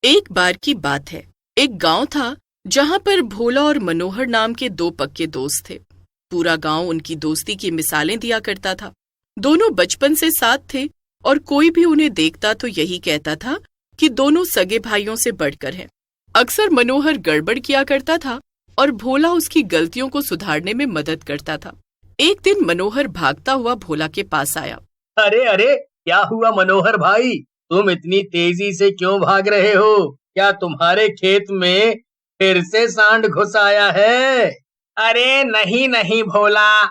एक बार की बात है। एक गांव था जहां पर भोला और मनोहर नाम के दो पक्के दोस्त थे। पूरा गांव उनकी दोस्ती की मिसालें दिया करता था। दोनों बचपन से साथ थे और कोई भी उन्हें देखता तो यही कहता था कि दोनों सगे भाइयों से बढ़कर हैं। अक्सर मनोहर गड़बड़ किया करता था और भोला उसकी गलतियों को सुधारने में मदद करता था। एक दिन मनोहर भागता हुआ भोला के पास आया। अरे अरे, क्या हुआ मनोहर भाई? तुम इतनी तेजी से क्यों भाग रहे हो? क्या तुम्हारे खेत में फिर से सांड घुस आया है? अरे नहीं नहीं भोला,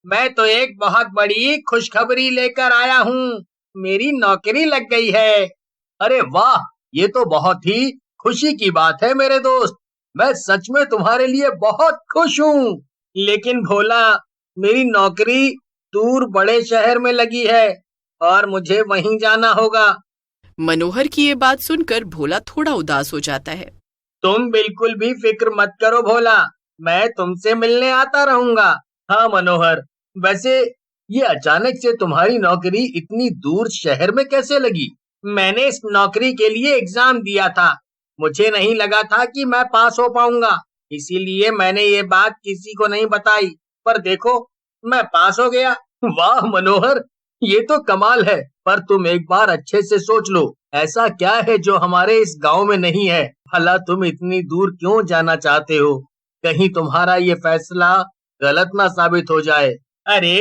मैं तो एक बहुत बड़ी खुशखबरी लेकर आया हूँ। मेरी नौकरी लग गई है। अरे वाह, ये तो बहुत ही खुशी की बात है मेरे दोस्त। मैं सच में तुम्हारे लिए बहुत खुश हूँ। लेकिन भोला, मेरी नौकरी दूर बड़े शहर में लगी है और मुझे वहीं जाना होगा। मनोहर की ये बात सुनकर भोला थोड़ा उदास हो जाता है। तुम बिल्कुल भी फिक्र मत करो भोला, मैं तुमसे मिलने आता रहूंगा। हाँ मनोहर, वैसे ये अचानक से तुम्हारी नौकरी इतनी दूर शहर में कैसे लगी? मैंने इस नौकरी के लिए एग्जाम दिया था। मुझे नहीं लगा था कि मैं पास हो पाऊंगा, इसीलिए मैंने ये बात किसी को नहीं बताई। पर देखो, मैं पास हो गया। वाह मनोहर, ये तो कमाल है। पर तुम एक बार अच्छे से सोच लो, ऐसा क्या है जो हमारे इस गांव में नहीं है? भला तुम इतनी दूर क्यों जाना चाहते हो? कहीं तुम्हारा ये फैसला गलत ना साबित हो जाए। अरे,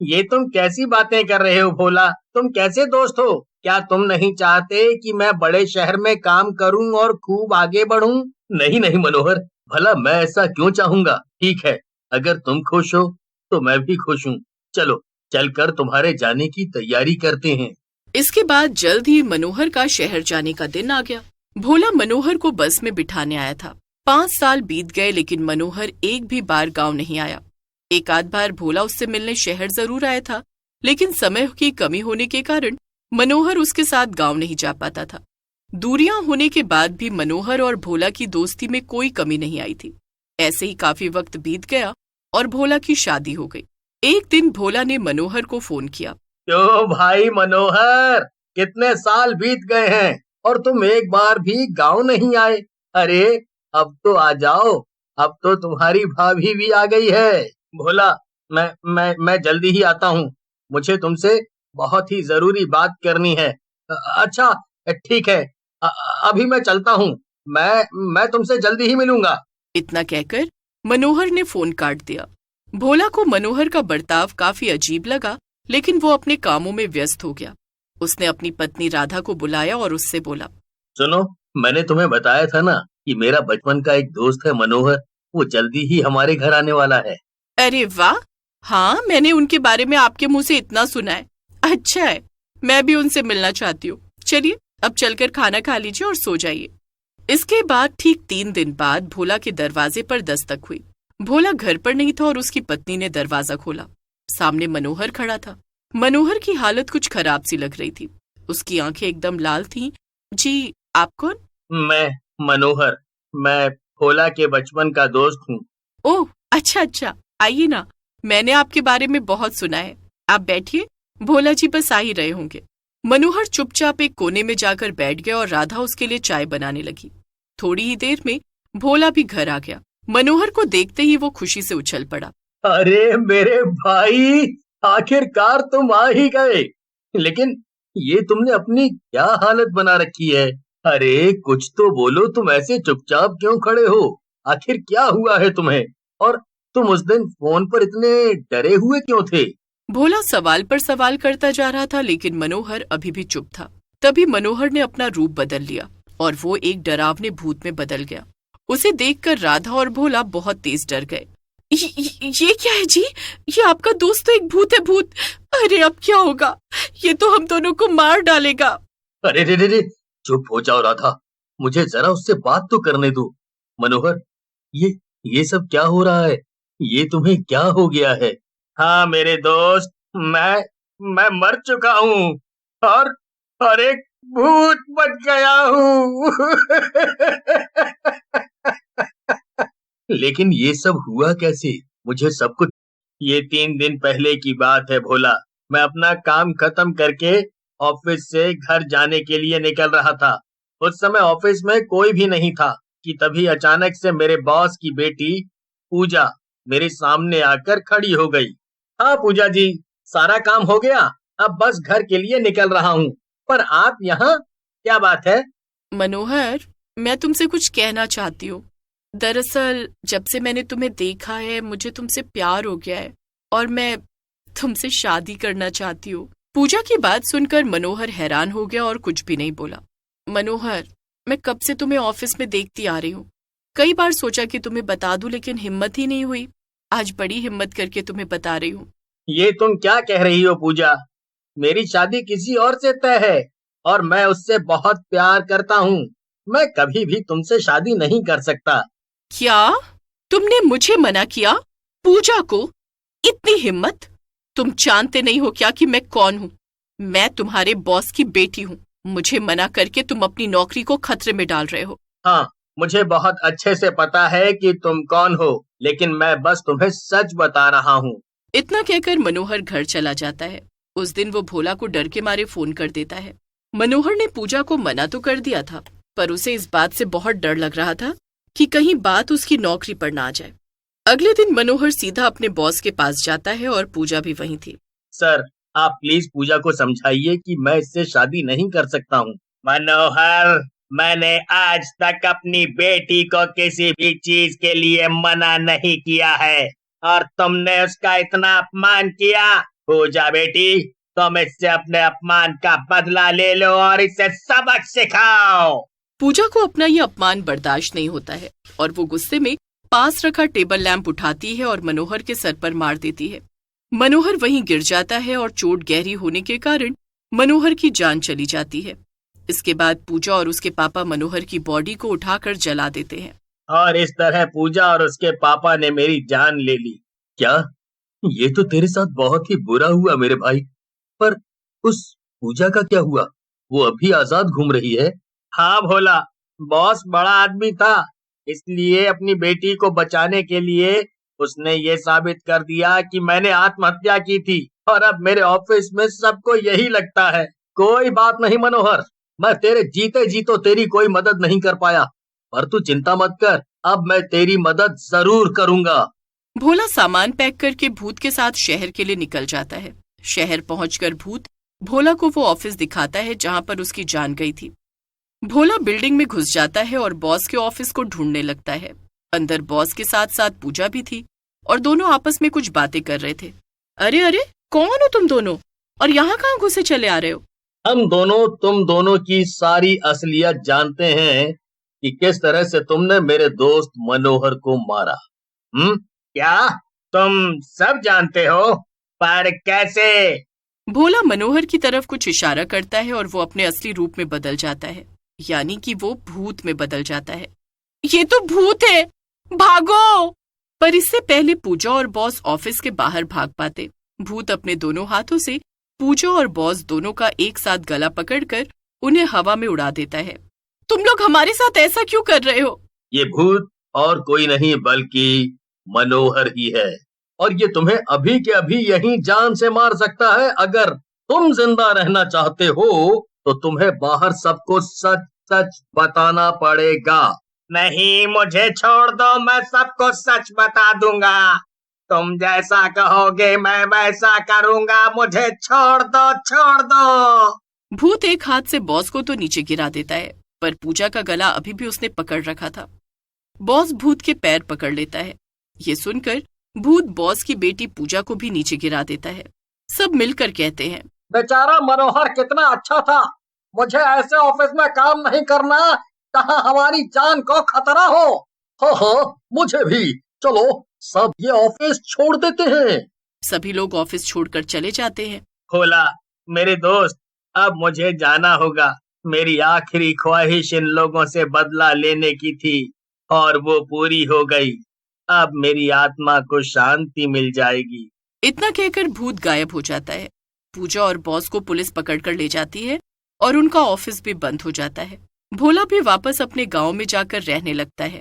ये तुम कैसी बातें कर रहे हो भोला? तुम कैसे दोस्त हो? क्या तुम नहीं चाहते कि मैं बड़े शहर में काम करूं और खूब आगे बढ़ूं? नहीं नहीं मनोहर, भला मैं ऐसा क्यों चाहूंगा? ठीक है, अगर तुम खुश हो तो मैं भी खुश हूँ। चलो, चलकर तुम्हारे जाने की तैयारी करते हैं। इसके बाद जल्द ही मनोहर का शहर जाने का दिन आ गया। भोला मनोहर को बस में बिठाने आया था। 5 साल बीत गए लेकिन मनोहर एक भी बार गांव नहीं आया। एक आध बार भोला उससे मिलने शहर जरूर आया था, लेकिन समय की कमी होने के कारण मनोहर उसके साथ गांव नहीं जा पाता था। दूरियां होने के बाद भी मनोहर और भोला की दोस्ती में कोई कमी नहीं आई थी। ऐसे ही काफी वक्त बीत गया और भोला की शादी हो गई। एक दिन भोला ने मनोहर को फोन किया। क्यों भाई मनोहर, कितने साल बीत गए हैं और तुम एक बार भी गांव नहीं आए? अरे, अब तो आ जाओ, अब तो तुम्हारी भाभी भी आ गई है। भोला, मैं जल्दी ही आता हूँ। मुझे तुमसे बहुत ही जरूरी बात करनी है। अच्छा, ठीक है। अभी मैं चलता हूँ। मैं तुमसे जल्दी ही मिलूंगा। इतना कहकर मनोहर ने फोन काट दिया। भोला को मनोहर का बर्ताव काफी अजीब लगा, लेकिन वो अपने कामों में व्यस्त हो गया। उसने अपनी पत्नी राधा को बुलाया और उससे बोला, सुनो, मैंने तुम्हें बताया था ना कि मेरा बचपन का एक दोस्त है मनोहर। वो जल्दी ही हमारे घर आने वाला है। अरे वाह, हाँ मैंने उनके बारे में आपके मुंह से इतना सुना है। अच्छा है, मैं भी उनसे मिलना चाहती हूँ। चलिए अब चलकर खाना खा लीजिए और सो जाइए। इसके बाद ठीक 3 दिन बाद भोला के दरवाजे पर दस्तक हुई। भोला घर पर नहीं था और उसकी पत्नी ने दरवाजा खोला। सामने मनोहर खड़ा था। मनोहर की हालत कुछ खराब सी लग रही थी। उसकी आंखें एकदम लाल थीं। जी, आप कौन? मैं मनोहर, मैं भोला के बचपन का दोस्त हूँ। ओह अच्छा, आइए ना, मैंने आपके बारे में बहुत सुना है। आप बैठिए, भोला जी बस आ ही रहे होंगे। मनोहर चुपचाप एक कोने में जाकर बैठ गया और राधा उसके लिए चाय बनाने लगी। थोड़ी ही देर में भोला भी घर आ गया। मनोहर को देखते ही वो खुशी से उछल पड़ा। अरे मेरे भाई, आखिरकार तुम आ ही गए। लेकिन ये तुमने अपनी क्या हालत बना रखी है? अरे कुछ तो बोलो, तुम ऐसे चुपचाप क्यों खड़े हो? आखिर क्या हुआ है तुम्हें? और तुम उस दिन फोन पर इतने डरे हुए क्यों थे? भोला सवाल पर सवाल करता जा रहा था, लेकिन मनोहर अभी भी चुप था। तभी मनोहर ने अपना रूप बदल लिया और वो एक डरावने भूत में बदल गया। उसे देखकर राधा और भोला बहुत तेज डर गए। ये क्या है जी? ये आपका दोस्त तो एक भूत है, भूत! अरे अब क्या होगा? ये तो हम दोनों को मार डालेगा। अरे रे रे रे, चुप हो जाओ राधा, मुझे जरा उससे बात तो करने दो। मनोहर, ये सब क्या हो रहा है? ये तुम्हें क्या हो गया है? हाँ मेरे दोस्त, मैं मर चुका हूँ और एक भूत बन गया हूँ। लेकिन ये सब हुआ कैसे? मुझे सब कुछ। ये 3 दिन पहले की बात है भोला। मैं अपना काम खत्म करके ऑफिस से घर जाने के लिए निकल रहा था। उस समय ऑफिस में कोई भी नहीं था कि तभी अचानक से मेरे बॉस की बेटी पूजा मेरे सामने आकर खड़ी हो गई। हाँ पूजा जी, सारा काम हो गया, अब बस घर के लिए निकल रहा हूँ। पर आप यहाँ, क्या बात है? मनोहर, मैं तुमसे कुछ कहना चाहती हूँ। दरअसल जब से मैंने तुम्हें देखा है मुझे तुमसे प्यार हो गया है और मैं तुमसे शादी करना चाहती हूँ। पूजा की बात सुनकर मनोहर हैरान हो गया और कुछ भी नहीं बोला। मनोहर, मैं कब से तुम्हें ऑफिस में देखती आ रही हूँ। कई बार सोचा कि तुम्हें बता दूं लेकिन हिम्मत ही नहीं हुई। आज बड़ी हिम्मत करके तुम्हें बता रही हूँ। ये तुम क्या कह रही हो पूजा? मेरी शादी किसी और से तय है और मैं उससे बहुत प्यार करता हूँ। मैं कभी भी तुमसे शादी नहीं कर सकता। क्या तुमने मुझे मना किया? पूजा को? इतनी हिम्मत? तुम जानते नहीं हो क्या कि मैं कौन हूँ? मैं तुम्हारे बॉस की बेटी हूँ। मुझे मना करके तुम अपनी नौकरी को खतरे में डाल रहे हो। हाँ, मुझे बहुत अच्छे से पता है कि तुम कौन हो, लेकिन मैं बस तुम्हें सच बता रहा हूँ। इतना कहकर मनोहर घर चला जाता है। उस दिन वो भोला को डर के मारे फोन कर देता है। मनोहर ने पूजा को मना तो कर दिया था, पर उसे इस बात से बहुत डर लग रहा था कि कहीं बात उसकी नौकरी पर ना आ जाए। अगले दिन मनोहर सीधा अपने बॉस के पास जाता है और पूजा भी वहीं थी। सर, आप प्लीज पूजा को समझाइए कि मैं इससे शादी नहीं कर सकता हूँ। मनोहर, मैंने आज तक अपनी बेटी को किसी भी चीज के लिए मना नहीं किया है और तुमने उसका इतना अपमान किया। पूजा बेटी, तुम इससे अपने अपमान का बदला ले लो और इसे सबक सिखाओ। पूजा को अपना ये अपमान बर्दाश्त नहीं होता है और वो गुस्से में पास रखा टेबल लैंप उठाती है और मनोहर के सर पर मार देती है। मनोहर वहीं गिर जाता है और चोट गहरी होने के कारण मनोहर की जान चली जाती है। इसके बाद पूजा और उसके पापा मनोहर की बॉडी को उठाकर जला देते हैं। और इस तरह पूजा और उसके पापा ने मेरी जान ले ली। क्या? ये तो तेरे साथ बहुत ही बुरा हुआ मेरे भाई। पर उस पूजा का क्या हुआ? वो अभी आजाद घूम रही है। हाँ भोला, बॉस बड़ा आदमी था, इसलिए अपनी बेटी को बचाने के लिए उसने ये साबित कर दिया कि मैंने आत्महत्या की थी और अब मेरे ऑफिस में सबको यही लगता है। कोई बात नहीं मनोहर, मैं तेरे जीते जी तो तेरी कोई मदद नहीं कर पाया, पर तू चिंता मत कर, अब मैं तेरी मदद जरूर करूंगा। भोला सामान पैक करके भूत के साथ शहर के लिए निकल जाता है। शहर पहुंचकर भूत भोला को वो ऑफिस दिखाता है जहां पर उसकी जान गई थी। भोला बिल्डिंग में घुस जाता है और बॉस के ऑफिस को ढूंढने लगता है। अंदर बॉस के साथ साथ पूजा भी थी और दोनों आपस में कुछ बातें कर रहे थे। अरे अरे, कौन हो तुम दोनों और यहाँ कहाँ घुसे चले आ रहे हो? हम दोनों तुम दोनों की सारी असलियत जानते हैं कि किस तरह से तुमने मेरे दोस्त मनोहर को मारा। क्या तुम सब जानते हो? पर कैसे? भोला मनोहर की तरफ कुछ इशारा करता है और वो अपने असली रूप में बदल जाता है, यानी कि वो भूत में बदल जाता है। ये तो भूत है, भागो! पर इससे पहले पूजा और बॉस ऑफिस के बाहर भाग पाते। भूत अपने दोनों हाथों से पूजा और बॉस दोनों का एक साथ गला पकड़कर उन्हें हवा में उड़ा देता है। तुम लोग हमारे साथ ऐसा क्यों कर रहे हो? ये भूत और कोई नहीं बल्कि मनोहर ही है और ये तुम्हें अभी के अभी यहीं जान से मार सकता है। अगर तुम जिंदा रहना चाहते हो तो तुम्हें बाहर सबको सच सच बताना पड़ेगा। नहीं, मुझे छोड़ दो, मैं सबको सच बता दूंगा। तुम जैसा कहोगे मैं वैसा करूंगा, मुझे छोड़ दो, छोड़ दो। भूत एक हाथ से बॉस को तो नीचे गिरा देता है, पर पूजा का गला अभी भी उसने पकड़ रखा था। बॉस भूत के पैर पकड़ लेता है। ये सुनकर भूत बॉस की बेटी पूजा को भी नीचे गिरा देता है। सब मिलकर कहते हैं, बेचारा मनोहर कितना अच्छा था, मुझे ऐसे ऑफिस में काम नहीं करना जहां हमारी जान को खतरा हो। हो, मुझे भी। चलो सब ये ऑफिस छोड़ देते हैं। सभी लोग ऑफिस छोड़कर चले जाते हैं। भोला मेरे दोस्त, अब मुझे जाना होगा। मेरी आखिरी ख्वाहिश इन लोगों से बदला लेने की थी और वो पूरी हो गई। अब मेरी आत्मा को शांति मिल जाएगी। इतना कहकर भूत गायब हो जाता है। पूजा और बॉस को पुलिस पकड़कर ले जाती है और उनका ऑफिस भी बंद हो जाता है। भोला भी वापस अपने गांव में जाकर रहने लगता है।